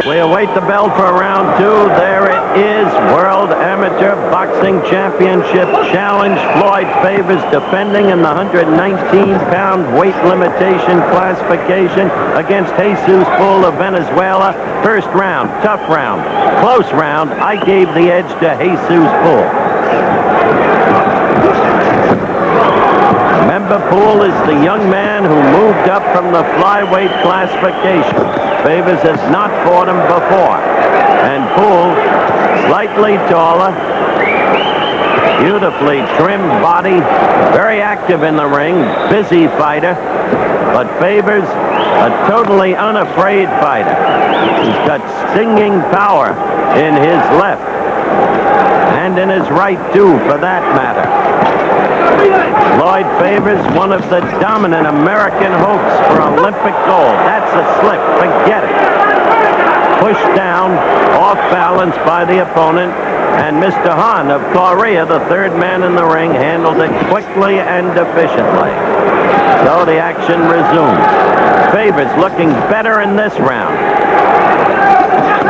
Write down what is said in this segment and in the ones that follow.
We await the bell for round 2. There it is. World Amateur Boxing Championship Challenge. Floyd favors, defending in the 119-pound weight limitation classification against Jesus Pool of Venezuela. First round, tough round, close round. I gave the edge to Jesus Pool. Remember, Pool is the young man who moved up from the flyweight classification. Favors has not fought him before. And Pool, slightly taller, beautifully trimmed body, very active in the ring, busy fighter, but Favors, a totally unafraid fighter. He's got stinging power in his left, and in his right, too, for that matter. Floyd Favors, one of the dominant American hopes for Olympic gold. That's a slip. Forget it. Pushed down, off balance by the opponent, and Mr. Han of Korea, the third man in the ring, handled it quickly and efficiently. So the action resumes. Favors looking better in this round.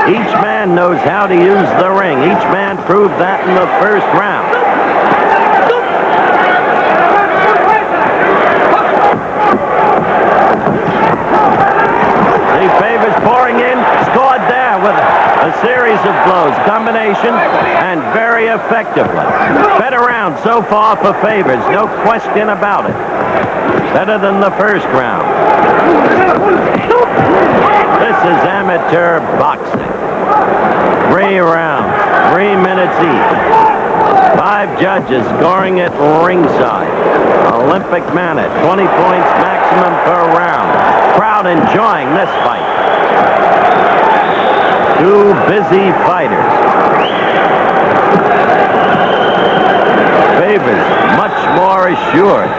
Each man knows how to use the ring. Each man proved that in the first round. Favors pouring in, scored there with a series of blows, combination, and very effectively. Better round so far for Favors, no question about it. Better than the first round. This is amateur boxing. 3 rounds, 3 minutes each. 5 judges scoring at ringside. Olympic manner, 20 points maximum per round. Crowd enjoying this fight. 2 busy fighters. Favors much more assured.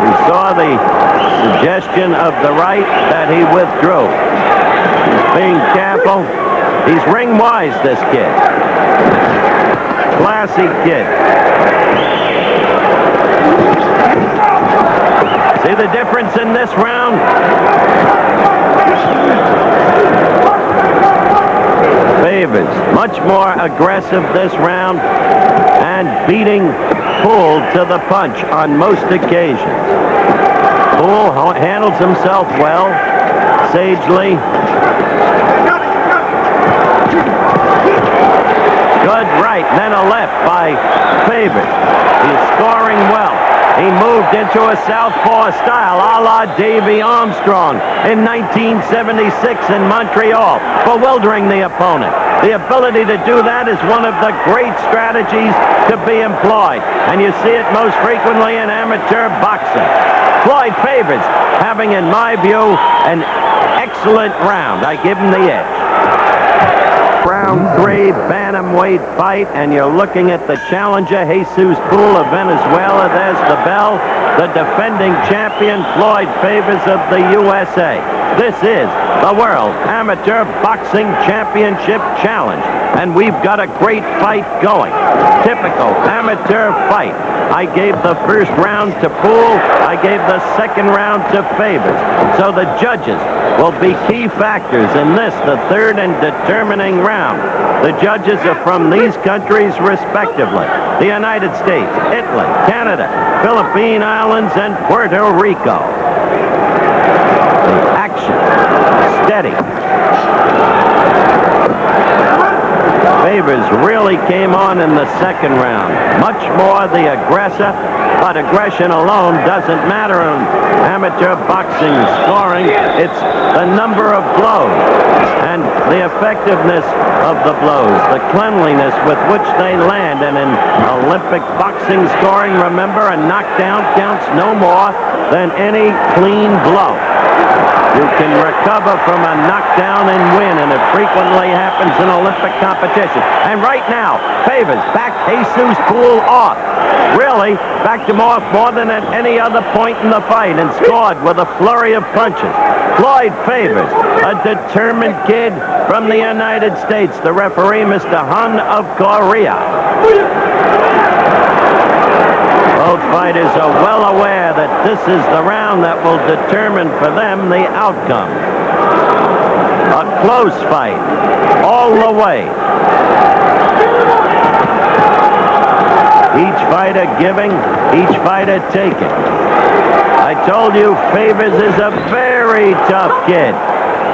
We saw the suggestion of the right that he withdrew. He's being careful. He's ring wise, this kid. Classy kid. See the difference in this round? Favors much more aggressive this round and beating Pool to the punch on most occasions. Pool handles himself well, sagely. Good right, then a left by Favors. He's scoring well. He moved into a southpaw style, a la Davy Armstrong in 1976 in Montreal, bewildering the opponent. The ability to do that is one of the great strategies to be employed, and you see it most frequently in amateur boxing. Floyd Favors having, in my view, an excellent round. I give him the edge. Round 3 bantamweight fight, and you're looking at the challenger, Jesus Pool of Venezuela. There's the bell. The defending champion, Floyd Favors of the USA. This is the World Amateur Boxing Championship Challenge, and we've got a great fight going. Typical amateur fight. I gave the first round to Pool. I gave the second round to Favors. So the judges will be key factors in this, the third and determining round. The judges are from these countries respectively: the United States, Italy, Canada, Philippine Islands, and Puerto Rico. The action, steady. Favors really came on in the second round. Much more the aggressor, but aggression alone doesn't matter in amateur boxing scoring. It's the number of blows and the effectiveness of the blows, the cleanliness with which they land. And in Olympic boxing scoring, remember, a knockdown counts no more than any clean blow. You can recover from a knockdown and win, and it frequently happens in Olympic competition. And right now, Favors backed Jesus Pool off. Really, backed him off more than at any other point in the fight, and scored with a flurry of punches. Floyd Favors, a determined kid from the United States. The referee, Mr. Han of Korea. Both fighters are well aware that this is the round that will determine for them the outcome. A close fight all the way. Each fighter giving, each fighter taking. I told you Favors is a very tough kid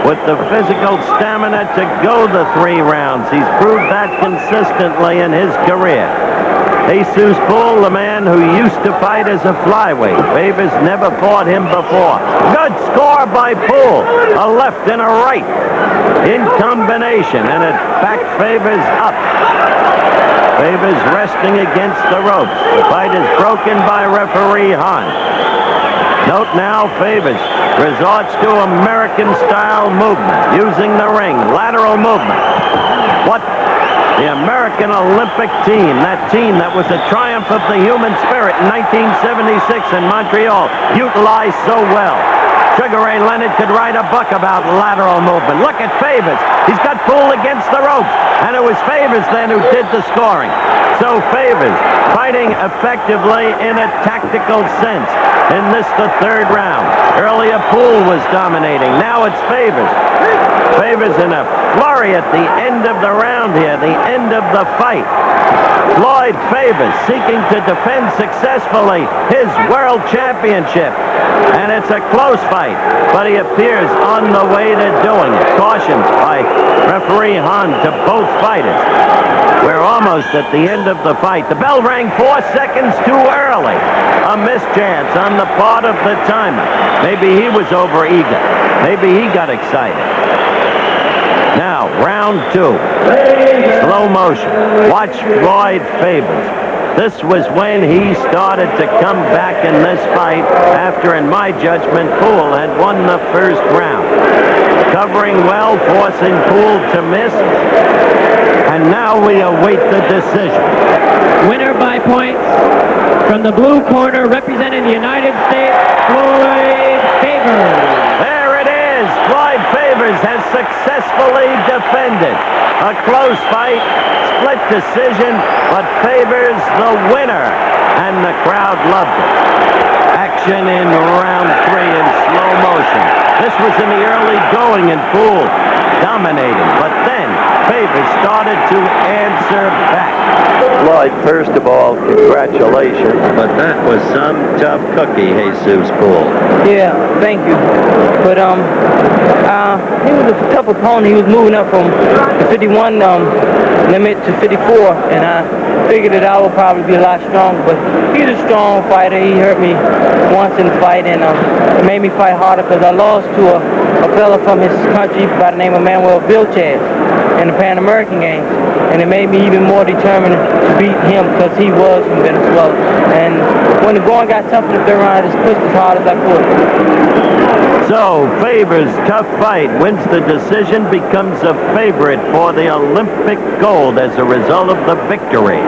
with the physical stamina to go the 3 rounds. He's proved that consistently in his career. Jesus Poole, the man who used to fight as a flyweight. Favors never fought him before. Good score by Poole. A left and a right in combination, and it backed Favors up. Favors resting against the ropes. The fight is broken by referee Hahn. Note now, Favors resorts to American-style movement, using the ring, lateral movement. What the American Olympic team, that team that was a triumph of the human spirit in 1976 in Montreal, utilized so well. Sugar Ray Leonard could write a book about lateral movement. Look at Favors. He's got Poole against the ropes, and it was Favors then who did the scoring. So Favors fighting effectively in a tactical sense in this, the 3rd round. Earlier Poole was dominating. Now it's Favors. Favors in a flurry at the end of the round here, the end of the fight. Floyd Favors seeking to defend successfully his world championship. And it's a close fight, but he appears on the way to doing it. Cautions by referee Hahn to both fighters. We're almost at the end of the fight. The bell rang 4 seconds too early. A mischance on the part of the timer. Maybe he was overeager. Maybe he got excited. Now, round 2. Slow motion. Watch Floyd Favors. This was when he started to come back in this fight after, in my judgment, Poole had won the 1st round. Covering well, forcing Poole to miss. And now we await the decision. Winner by points from the blue corner, representing the United States, Floyd Favors. There it is. Floyd Favors has successfully defended. A close fight, split decision, but Favors the winner. And the crowd loved it. Action in round 3 in slow motion. This was in the early going and Poole dominating, but then Favors started to answer back. Floyd, first of all, congratulations, but that was some tough cookie, Jesus Poole. Yeah, thank you. But he was a tough opponent. He was moving up from the 51 limit to 54, and I figured that I would probably be a lot stronger. But he's a strong fighter. He hurt me once in the fight, and it made me fight harder because I lost to a fella from his country by the name of Manuel Vilches in the Pan American Games, and it made me even more determined to beat him because he was from Venezuela. And when the going got tough in the 3rd round, I just pushed as hard as I could. So, Favors' tough fight wins the decision, becomes a favorite for the Olympic gold as a result of the victory.